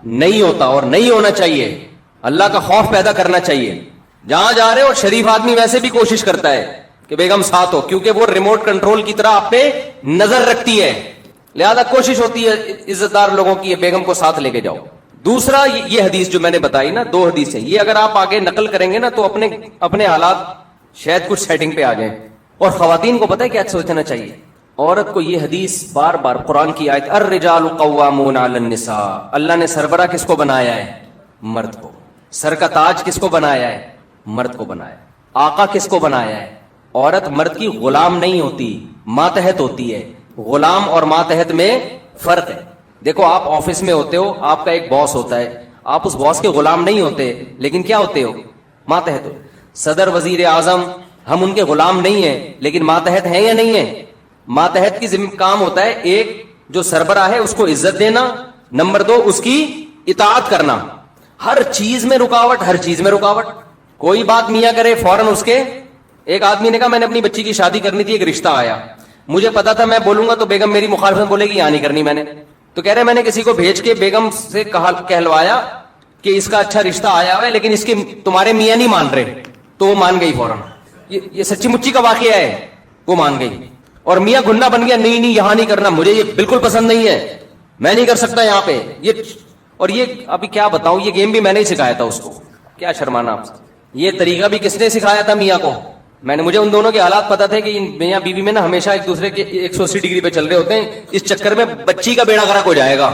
نہیں ہوتا اور نہیں ہونا چاہیے. اللہ کا خوف پیدا کرنا چاہیے. جہاں جا رہے ہو, شریف آدمی ویسے بھی کوشش کرتا ہے کہ بیگم ساتھ ہو, کیونکہ وہ ریموٹ کنٹرول کی طرح آپ پہ نظر رکھتی ہے, لہذا کوشش ہوتی ہے عزت دار لوگوں کی بیگم کو ساتھ لے کے جاؤ. دوسرا یہ حدیث جو میں نے بتائی نا, 2 حدیثیں, یہ اگر آپ آگے نقل کریں گے نا تو اپنے حالات شاید کچھ سیٹنگ پہ آ جائیں. اور خواتین کو پتہ ہے کیا سوچنا چاہیے, عورت کو یہ حدیث بار بار, قرآن کی آیت الرجال قوامون علی النساء, اللہ نے سربراہ کس کو بنایا ہے؟ مرد کو. سر کا تاج کس کو بنایا ہے؟ مرد کو بنایا. آقا کس کو بنایا ہے؟ عورت مرد کی غلام نہیں ہوتی, ماتحت ہوتی ہے. غلام اور ماتحت میں فرق ہے. دیکھو آپ آفس میں ہوتے ہو, آپ کا ایک باس ہوتا ہے, آپ اس باس کے غلام نہیں ہوتے, لیکن کیا ہوتے ہو؟ ماتحت ہو. صدر, وزیر اعظم, ہم ان کے غلام نہیں ہیں, لیکن ماتحت ہیں یا نہیں ہیں؟ ماتحت کی ذمہ کام ہوتا ہے, ایک جو سربراہ ہے اس کو عزت دینا, نمبر 2 اس کی اطاعت کرنا. ہر چیز میں رکاوٹ, ہر چیز میں رکاوٹ. کوئی بات میاں کرے فوراً اس کے. ایک آدمی نے کہا میں نے اپنی بچی کی شادی کرنی تھی, ایک رشتہ آیا, مجھے پتا تھا میں بولوں گا تو بیگم میری مخالفت بولے گی, یہاں نہیں کرنی میں نے. تو کہہ رہے میں نے کسی کو بھیج کے بیگم سے کہلوایا کہ اس کا اچھا رشتہ آیا ہوا ہے, لیکن اس کے تمہارے میاں نہیں مان رہے. تو وہ مان گئی فوراً. یہ سچی مچی کا واقعہ ہے. وہ مان گئی, اور میاں گنڈا بن گیا, نہیں نہیں یہاں نہیں کرنا, مجھے یہ بالکل پسند نہیں ہے, میں نہیں کر سکتا یہاں پہ. اور یہ ابھی کیا بتاؤں, یہ گیم بھی میں نے ہی سکھایا تھا اس کو. کیا شرمانا آپ سے. یہ طریقہ بھی کس نے سکھایا تھا؟ میاں کو. میں نے, مجھے ان دونوں کے حالات پتا تھے کہ میاں بیوی میں نا ہمیشہ ایک دوسرے کے 180 ڈگری پہ چل رہے ہوتے ہیں, اس چکر میں بچی کا بیڑا غرق ہو جائے گا.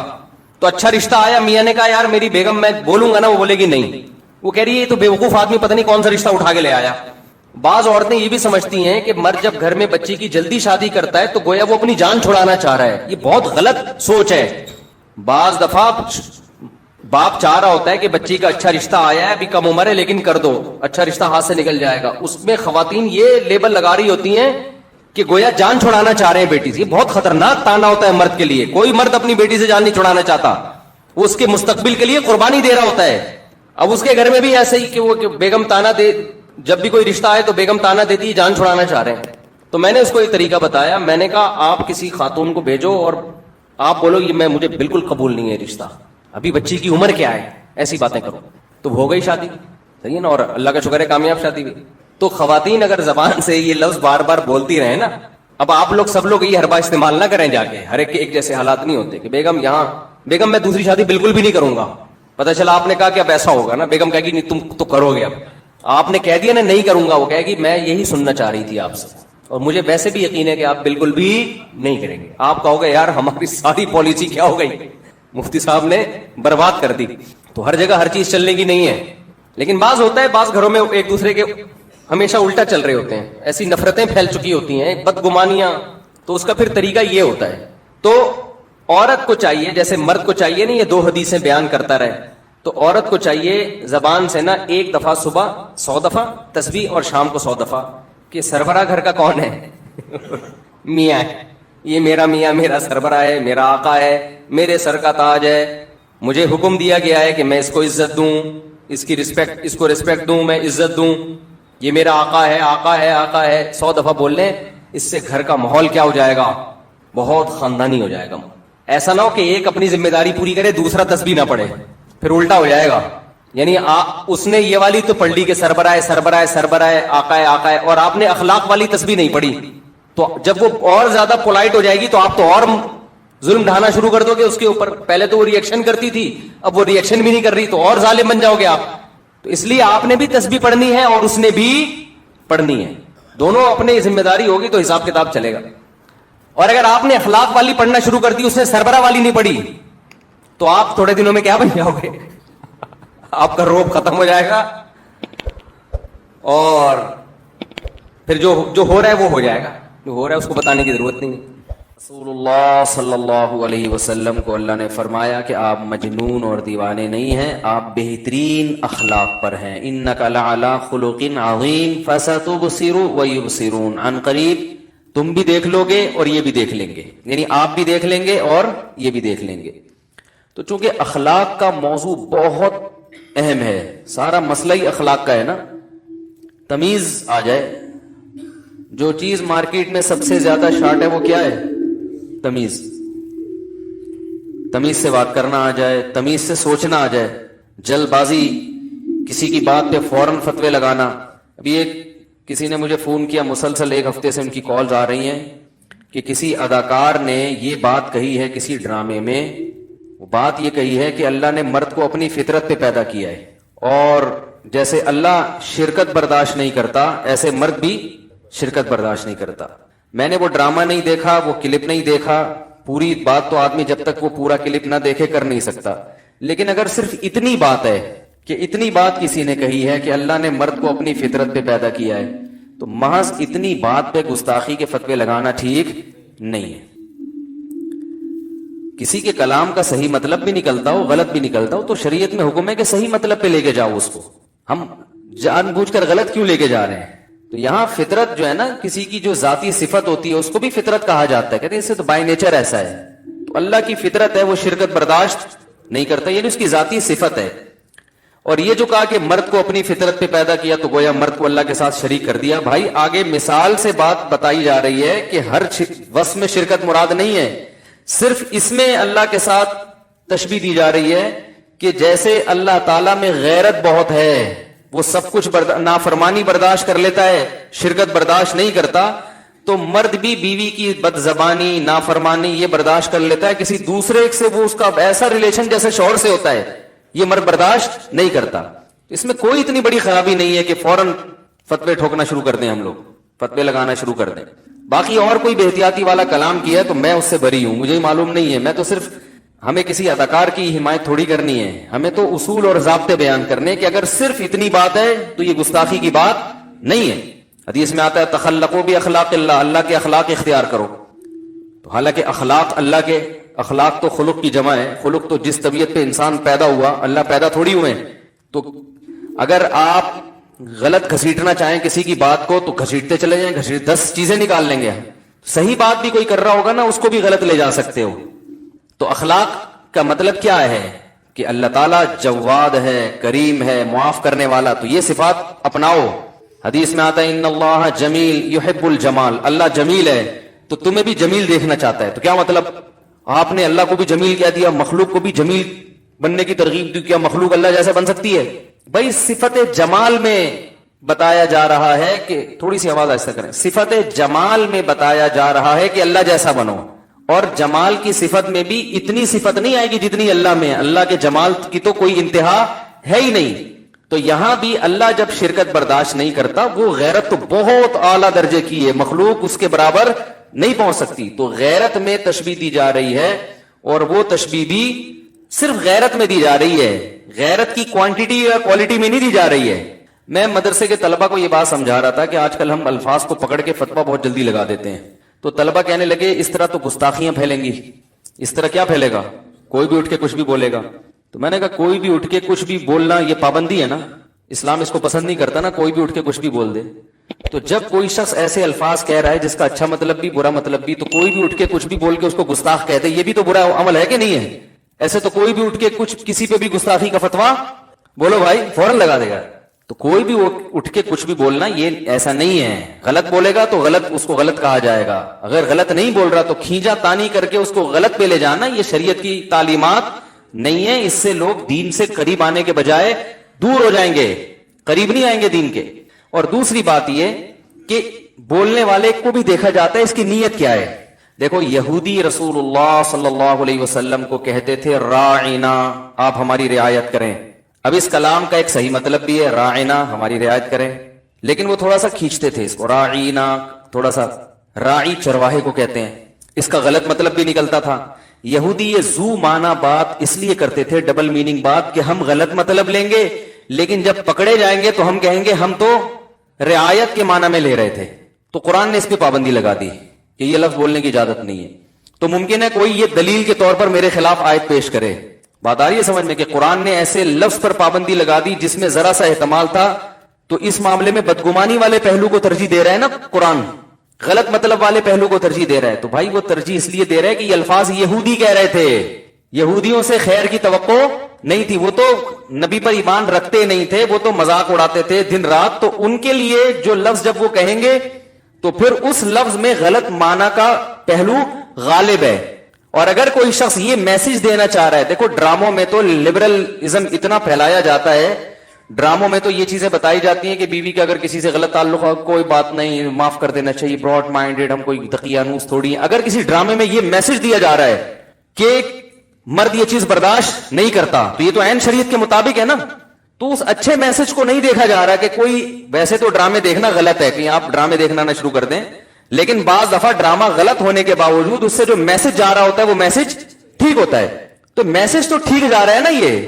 تو اچھا رشتہ آیا, میاں نے کہا یار میری بیگم, میں بولوں گا نا وہ بولے گی نہیں. وہ کہہ رہی ہے تو بیوقوف آدمی پتہ نہیں کون سا رشتہ اٹھا کے لے آیا. بعض عورتیں یہ بھی سمجھتی ہیں کہ مرد جب گھر میں بچی کی جلدی شادی کرتا ہے تو گویا وہ اپنی جان چھڑانا چاہ رہا ہے. یہ بہت غلط سوچ ہے. بعض دفعہ باپ چاہ رہا ہوتا ہے کہ بچی کا اچھا رشتہ آیا ہے, ابھی کم عمر ہے لیکن کر دو, اچھا رشتہ ہاتھ سے نکل جائے گا. اس میں خواتین یہ لیبل لگا رہی ہوتی ہیں کہ گویا جان چھڑانا چاہ رہے ہیں بیٹی سے. یہ بہت خطرناک تانا ہوتا ہے مرد کے لیے. کوئی مرد اپنی بیٹی سے جان نہیں چھڑانا چاہتا, وہ اس کے مستقبل کے لیے قربانی دے رہا ہوتا ہے. اب اس کے گھر میں بھی ایسے ہی کہ وہ بیگم تانا دے, جب بھی کوئی رشتہ آئے تو بیگم تانا دیتی ہے, جان چھڑانا چاہ رہے ہیں. تو میں نے اس کو ایک طریقہ بتایا, میں نے کہا آپ کسی خاتون کو بھیجو اور آپ بولو یہ میں, مجھے بالکل قبول نہیں ہے رشتہ, ابھی بچی کی عمر کیا ہے, ایسی باتیں کرو. تو ہو گئی شادی, صحیح ہے نا, اور اللہ کا شکر ہے کامیاب شادی بھی. تو خواتین اگر زبان سے یہ لفظ بار بار بولتی رہے نا, اب آپ لوگ سب لوگ یہ ہر بار استعمال نہ کریں, جا کے ہر ایک کے ایک جیسے حالات نہیں ہوتے کہ بیگم یہاں, بیگم میں دوسری شادی بالکل بھی نہیں کروں گا. پتہ چلا آپ نے کہا کہ اب ایسا ہوگا نا, بیگم کہے گی نہیں تم تو کرو گے, اب آپ نے کہہ دیا نا نہیں کروں گا, وہ کہے گی میں یہی سننا چاہ رہی تھی آپ سے, اور مجھے ویسے بھی یقین ہے کہ آپ بالکل بھی نہیں کریں گے. آپ کہو گے یار ہماری ساری پالیسی کیا ہو گئی, مفتی صاحب نے برباد کر دی. تو ہر جگہ ہر چیز چلنے کی نہیں ہے, لیکن بعض ہوتا ہے بعض گھروں میں ایک دوسرے کے ہمیشہ الٹا چل رہے ہوتے ہیں, ایسی نفرتیں پھیل چکی ہوتی ہیں, بدگمانیاں, تو اس کا پھر طریقہ یہ ہوتا ہے. تو عورت کو چاہیے, جیسے مرد کو چاہیے نا یہ 2 حدیثیں بیان کرتا رہے, تو عورت کو چاہیے زبان سے نا 1 دفعہ صبح 100 دفعہ تسبیح اور شام کو 100 دفعہ کہ سربراہ گھر کا کون ہے میاں ہے, یہ میرا میاں میرا سربراہ ہے, میرا آقا ہے, میرے سر کا تاج ہے, مجھے حکم دیا گیا ہے کہ میں اس کو عزت دوں, اس کی رسپیکٹ, اس کو رسپیکٹ دوں, میں عزت دوں, یہ میرا آقا ہے آقا ہے آقا ہے. 100 دفعہ بول لیں, اس سے گھر کا ماحول کیا ہو جائے گا, بہت خاندانی ہو جائے گا. ایسا نہ ہو کہ ایک اپنی ذمہ داری پوری کرے دوسرا تسبیح نہ پڑھے, پھر الٹا ہو جائے گا. یعنی اس نے یہ والی تو پڑھ لی کہ سربراہ سربراہ سربراہ آقا ہے آقا ہے, اور آپ نے اخلاق والی تسبیح نہیں پڑھی, تو جب وہ اور زیادہ پولائٹ ہو جائے گی تو آپ تو اور ظلم ڈھانا شروع کر دو گے اس کے اوپر. پہلے تو وہ ریئیکشن کرتی تھی, اب وہ ریئیکشن بھی نہیں کر رہی, تو اور ظالم بن جاؤ گے آپ. تو اس لیے آپ نے بھی تسبیح پڑھنی ہے اور اس نے بھی پڑھنی ہے, دونوں اپنے ذمہ داری ہوگی تو حساب کتاب چلے گا. اور اگر آپ نے اخلاق والی پڑھنا شروع کر دی, اس نے سربراہ والی نہیں پڑھی, تو آپ تھوڑے دنوں میں کیا بن جاؤ گے, آپ کا روب ختم ہو جائے گا, اور پھر جو ہو رہا ہے وہ ہو جائے گا, جو ہو رہا ہے اس کو بتانے کی ضرورت نہیں. رسول اللہ صلی اللہ علیہ وسلم کو اللہ نے فرمایا کہ آپ مجنون اور دیوانے نہیں ہیں, آپ بہترین اخلاق پر ہیں. انک لعلی خلق عظیم فستبصر ویبصرون, عن قریب تم بھی دیکھ لو گے اور یہ بھی دیکھ لیں گے, یعنی آپ بھی دیکھ لیں گے اور یہ بھی دیکھ لیں گے. تو چونکہ اخلاق کا موضوع بہت اہم ہے, سارا مسئلہ ہی اخلاق کا ہے نا. تمیز آ جائے, جو چیز مارکیٹ میں سب سے زیادہ شارٹ ہے وہ کیا ہے, تمیز. تمیز سے بات کرنا آ جائے, تمیز سے سوچنا آ جائے, جلد بازی کسی کی بات پہ فوراً فتوے لگانا. ابھی ایک کسی نے مجھے فون کیا, مسلسل 1 ہفتے سے ان کی کالز آ رہی ہیں کہ کسی اداکار نے یہ بات کہی ہے کسی ڈرامے میں, وہ بات یہ کہی ہے کہ اللہ نے مرد کو اپنی فطرت پہ پیدا کیا ہے, اور جیسے اللہ شرکت برداشت نہیں کرتا ایسے مرد بھی شرکت برداشت نہیں کرتا. میں نے وہ ڈرامہ نہیں دیکھا, وہ کلپ نہیں دیکھا, پوری بات تو آدمی جب تک وہ پورا کلپ نہ دیکھے کر نہیں سکتا, لیکن اگر صرف اتنی بات ہے کہ اتنی بات کسی نے کہی ہے کہ اللہ نے مرد کو اپنی فطرت پہ پیدا کیا ہے, تو محض اتنی بات پہ گستاخی کے فتوے لگانا ٹھیک نہیں ہے. کسی کے کلام کا صحیح مطلب بھی نکلتا ہو غلط بھی نکلتا ہو تو شریعت میں حکم ہے کہ صحیح مطلب پہ لے کے جاؤ اس کو. ہم جان بوجھ کر غلط کیوں لے کے جا رہے ہیں؟ تو یہاں فطرت جو ہے نا, کسی کی جو ذاتی صفت ہوتی ہے اس کو بھی فطرت کہا جاتا ہے, کہتے ہیں اس سے تو بائی نیچر ایسا ہے. تو اللہ کی فطرت ہے وہ شرکت برداشت نہیں کرتا, یعنی اس کی ذاتی صفت ہے. اور یہ جو کہا کہ مرد کو اپنی فطرت پہ پیدا کیا تو گویا مرد کو اللہ کے ساتھ شریک کر دیا. بھائی آگے مثال سے بات بتائی جا رہی ہے کہ ہر وصف میں شرکت مراد نہیں ہے, صرف اس میں اللہ کے ساتھ تشبیہ دی جا رہی ہے کہ جیسے اللہ تعالیٰ میں غیرت بہت ہے, وہ سب کچھ نافرمانی برداشت کر لیتا ہے, شرکت برداشت نہیں کرتا, تو مرد بھی بیوی کی بد زبانی نافرمانی یہ برداشت کر لیتا ہے. کسی دوسرے سے وہ اس کا ایسا ریلیشن جیسے شوہر سے ہوتا ہے, یہ مرد برداشت نہیں کرتا. اس میں کوئی اتنی بڑی خرابی نہیں ہے کہ فوراً فتوے ٹھوکنا شروع کر دیں, ہم لوگ فتوے لگانا شروع کر دیں. باقی اور کوئی بے احتیاطی والا کلام کیا ہے تو میں اس سے بری ہوں, مجھے معلوم نہیں ہے. میں تو صرف, ہمیں کسی اداکار کی حمایت تھوڑی کرنی ہے, ہمیں تو اصول اور ضابطے بیان کرنے کہ اگر صرف اتنی بات ہے تو یہ گستاخی کی بات نہیں ہے. حدیث میں آتا ہے تخلقوا باخلاق اللہ, اللہ کے اخلاق اختیار کرو. تو حالانکہ اخلاق, اللہ کے اخلاق تو خلق کی جمع ہے. خلق تو جس طبیعت پہ انسان پیدا ہوا, اللہ پیدا تھوڑی ہوئے. تو اگر آپ غلط گھسیٹنا چاہیں کسی کی بات کو تو گھسیٹتے چلے جائیں, 10 چیزیں نکال لیں گے. صحیح بات بھی کوئی کر رہا ہوگا نا, اس کو بھی غلط لے جا سکتے ہو. تو اخلاق کا مطلب کیا ہے کہ اللہ تعالیٰ جواد ہے, کریم ہے, معاف کرنے والا, تو یہ صفات اپناؤ. حدیث میں آتا ہے ان اللہ جمیل یحب الجمال, اللہ جمیل ہے تو تمہیں بھی جمیل دیکھنا چاہتا ہے. تو کیا مطلب, آپ نے اللہ کو بھی جمیل کہہ دیا, مخلوق کو بھی جمیل بننے کی ترغیب دی, کیا مخلوق اللہ جیسا بن سکتی ہے؟ بھائی صفت جمال میں بتایا جا رہا ہے کہ تھوڑی سی آواز ایسا کریں, صفت جمال میں بتایا جا رہا ہے کہ اللہ جیسا بنو, اور جمال کی صفت میں بھی اتنی صفت نہیں آئے گی جتنی اللہ میں ہے. اللہ کے جمال کی تو کوئی انتہا ہے ہی نہیں. تو یہاں بھی اللہ جب شرکت برداشت نہیں کرتا, وہ غیرت تو بہت اعلیٰ درجے کی ہے, مخلوق اس کے برابر نہیں پہنچ سکتی. تو غیرت میں تشبیہ دی جا رہی ہے, اور وہ تشبیہ بھی صرف غیرت میں دی جا رہی ہے, غیرت کی کوانٹٹی یا کوالٹی میں نہیں دی جا رہی ہے. میں مدرسے کے طلبہ کو یہ بات سمجھا رہا تھا کہ آج کل ہم الفاظ کو پکڑ کے فتویٰ بہت جلدی لگا دیتے ہیں. تو طلبہ کہنے لگے اس طرح تو گستاخیاں پھیلیں گی. اس طرح کیا پھیلے گا؟ کوئی بھی اٹھ کے کچھ بھی بولے گا. تو میں نے کہا کوئی بھی اٹھ کے کچھ بھی بولنا یہ پابندی ہے نا, اسلام اس کو پسند نہیں کرتا نا, کوئی بھی اٹھ کے کچھ بھی بول دے. تو جب کوئی شخص ایسے الفاظ کہہ رہا ہے جس کا اچھا مطلب بھی برا مطلب بھی, تو کوئی بھی اٹھ کے کچھ بھی بول کے اس کو گستاخ کہتے, یہ بھی تو برا عمل ہے کہ نہیں ہے؟ ایسے تو کوئی بھی اٹھ کے کچھ کسی پہ بھی گستاخی کا فتویٰ بولو بھائی فوراً لگا دے گا. تو کوئی بھی اٹھ کے کچھ بھی بولنا یہ ایسا نہیں ہے. غلط بولے گا تو غلط, اس کو غلط کہا جائے گا. اگر غلط نہیں بول رہا تو کھینچا تانی کر کے اس کو غلط پہ لے جانا, یہ شریعت کی تعلیمات نہیں ہے. اس سے لوگ دین سے قریب آنے کے بجائے دور ہو جائیں گے, قریب نہیں آئیں گے دین کے. اور دوسری بات یہ کہ بولنے والے کو بھی دیکھا جاتا ہے اس کی نیت کیا ہے. دیکھو یہودی رسول اللہ صلی اللہ علیہ وسلم کو کہتے تھے راعنا, آپ ہماری رعایت کریں. اب اس کلام کا ایک صحیح مطلب بھی ہے راعنا, ہماری رعایت کریں, لیکن وہ تھوڑا سا کھینچتے تھے اس کو, راعینا تھوڑا سا, راعی چرواہے کو کہتے ہیں, اس کا غلط مطلب بھی نکلتا تھا. یہودی یہ زو مانا بات اس لیے کرتے تھے, ڈبل میننگ بات, کہ ہم غلط مطلب لیں گے لیکن جب پکڑے جائیں گے تو ہم کہیں گے ہم تو رعایت کے معنی میں لے رہے تھے. تو قرآن نے اس پہ پابندی لگا دی کہ یہ لفظ بولنے کی اجازت نہیں ہے. تو ممکن ہے کوئی یہ دلیل کے طور پر میرے خلاف آیت پیش کرے. بات آ رہی ہے سمجھ میں کہ قرآن نے ایسے لفظ پر پابندی لگا دی جس میں ذرا سا احتمال تھا. تو اس معاملے میں بدگمانی والے پہلو کو ترجیح دے رہا ہے نا قرآن, غلط مطلب والے پہلو کو ترجیح دے رہا ہے. تو بھائی وہ ترجیح اس لیے دے رہا ہے کہ یہ الفاظ یہودی کہہ رہے تھے, یہودیوں سے خیر کی توقع نہیں تھی, وہ تو نبی پر ایمان رکھتے نہیں تھے, وہ تو مذاق اڑاتے تھے دن رات. تو ان کے لیے جو لفظ جب وہ کہیں گے تو پھر اس لفظ میں غلط معنی کا پہلو غالب ہے. اور اگر کوئی شخص یہ میسج دینا چاہ رہا ہے, دیکھو ڈراموں میں تو لبرلزم اتنا پھیلایا جاتا ہے, ڈراموں میں تو یہ چیزیں بتائی جاتی ہیں کہ بیوی کا اگر کسی سے غلط تعلق ہو کوئی بات نہیں, معاف کر دینا چاہیے, براڈ مائنڈیڈ, ہم کوئی دقیانوس تھوڑی ہیں. اگر کسی ڈرامے میں یہ میسج دیا جا رہا ہے کہ مرد یہ چیز برداشت نہیں کرتا, تو یہ تو عین شریعت کے مطابق ہے نا. تو اس اچھے میسج کو نہیں دیکھا جا رہا کہ کوئی, ویسے تو ڈرامے دیکھنا غلط ہے کہ آپ ڈرامے دیکھنا نہ شروع کر دیں, لیکن بعض دفعہ ڈرامہ غلط ہونے کے باوجود اس سے جو میسج جا رہا ہوتا ہے وہ میسج ٹھیک ہوتا ہے. تو میسج تو ٹھیک جا رہا ہے نا, یہ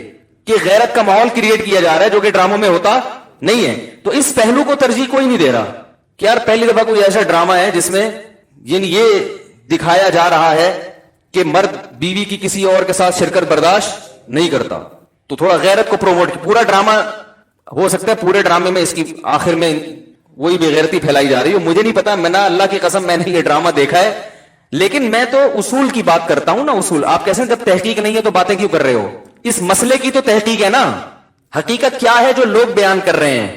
کہ غیرت کا ماحول کریٹ کیا جا رہا ہے جو کہ ڈراموں میں ہوتا نہیں ہے. تو اس پہلو کو ترجیح کوئی نہیں دے رہا کہ یار پہلی دفعہ کوئی ایسا ڈرامہ ہے جس میں یعنی یہ دکھایا جا رہا ہے کہ مرد بیوی کی کسی اور کے ساتھ شرکت برداشت نہیں کرتا, تو تھوڑا غیرت کو پروموٹ. پورا ڈرامہ ہو سکتا ہے پورے ڈرامے میں اس کی آخر میں وہی بے غیرتی پھیلائی جا رہی ہے. مجھے نہیں پتا, میں نے اللہ کی قسم میں نے یہ ڈرامہ دیکھا ہے, لیکن میں تو اصول کی بات کرتا ہوں نا. اصول آپ کیسے, جب تحقیق نہیں ہے تو باتیں کیوں کر رہے ہو؟ اس مسئلے کی تو تحقیق ہے نا, حقیقت کیا ہے جو لوگ بیان کر رہے ہیں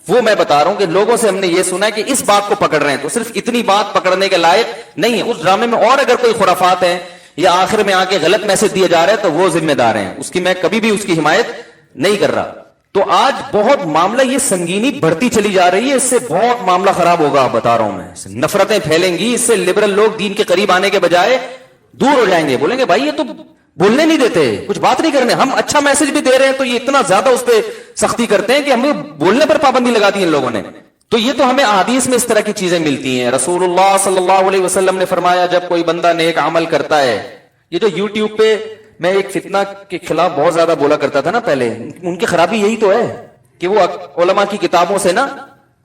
وہ میں بتا رہا ہوں کہ لوگوں سے ہم نے یہ سنا ہے کہ اس بات کو پکڑ رہے ہیں, تو صرف اتنی بات پکڑنے کے لائق نہیں ہے. اس ڈرامے میں اور اگر کوئی خرافات ہے یا آخر میں آ کے غلط میسج دیا جا رہا ہے تو وہ ذمہ دار ہیں, اس کی میں کبھی بھی اس کی حمایت نہیں کر رہا. تو آج بہت معاملہ یہ سنگینی بڑھتی چلی جا رہی ہے, اس سے بہت معاملہ خراب ہوگا, بتا رہا ہوں میں. نفرتیں پھیلیں گی, اس سے لبرل لوگ دین کے قریب آنے کے بجائے دور ہو جائیں گے, بولیں گے بھائی یہ تو بولنے نہیں دیتے, کچھ بات نہیں کرنے, ہم اچھا میسج بھی دے رہے ہیں تو یہ اتنا زیادہ اس پہ سختی کرتے ہیں کہ ہمیں بولنے پر پابندی لگا دی ان لوگوں نے. تو یہ تو ہمیں احادیث میں اس طرح کی چیزیں ملتی ہیں. رسول اللہ صلی اللہ علیہ وسلم نے فرمایا جب کوئی بندہ نیک عمل کرتا ہے, یہ جو یوٹیوب پہ میں ایک فتنہ کے خلاف بہت زیادہ بولا کرتا تھا نا پہلے, ان کی خرابی یہی تو ہے کہ وہ علماء کی کتابوں سے نا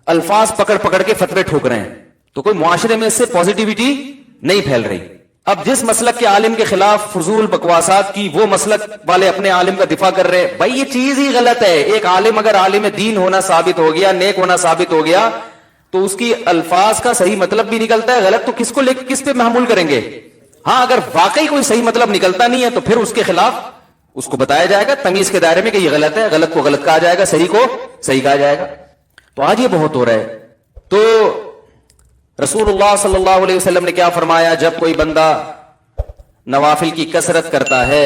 الفاظ پکڑ پکڑ کے فتوے ٹھوک رہے ہیں, تو کوئی معاشرے میں اس سے پازیٹیوٹی نہیں پھیل رہی. اب جس مسلک کے عالم کے خلاف فضول بکواسات کی وہ مسلک والے اپنے عالم کا دفاع کر رہے, بھائی یہ چیز ہی غلط ہے. ایک عالم اگر عالم دین ہونا ثابت ہو گیا, نیک ہونا ثابت ہو گیا, تو اس کی الفاظ کا صحیح مطلب بھی نکلتا ہے, غلط تو کس کو کس پہ محمول کریں گے. ہاں اگر واقعی کوئی صحیح مطلب نکلتا نہیں ہے تو پھر اس کے خلاف اس کو بتایا جائے گا تمیز کے دائرے میں کہ یہ غلط ہے, غلط کو غلط کہا جائے گا, صحیح کو صحیح کہا جائے گا. تو آج یہ بہت ہو رہا ہے. تو رسول اللہ صلی اللہ علیہ وسلم نے کیا فرمایا, جب کوئی بندہ نوافل کی کثرت کرتا ہے